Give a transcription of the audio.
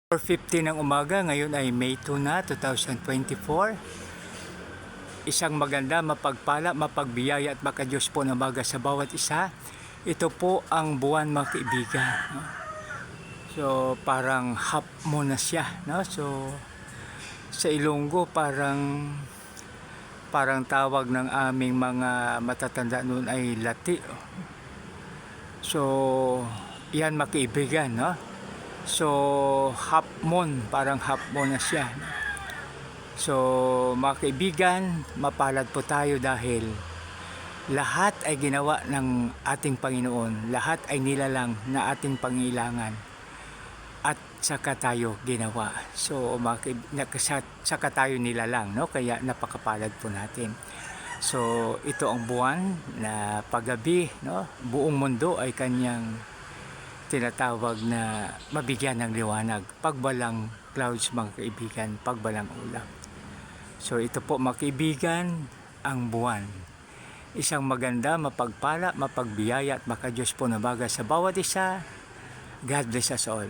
4:50 ng umaga, ngayon ay May 2 na, 2024. Isang maganda, mapagpala, mapagbiyaya at makadiyos po na umaga sa bawat isa. Ito po ang buwan, mga kaibigan. No? So parang half moon na siya. No? So sa Ilonggo parang tawag ng aming mga matatanda noon ay lati. So yan, mga kaibigan, no? So half moon, parang half moon na siya. So mga kaibigan, mapalad po tayo dahil lahat ay ginawa ng ating Panginoon. Lahat ay nilalang na ating pangailangan at saka tayo ginawa. So saka tayo nilalang, no? Kaya napakapalad po natin. So ito ang buwan na paggabi, no? Buong mundo ay kanyang tinatawag na mabigyan ng liwanag, pagbalang clouds, mga kaibigan, pagbalang ulap. So ito po, mga kaibigan, ang buwan. Isang maganda, mapagpala, mapagbiyaya at makadiyos po na baga sa bawat isa. God bless us all.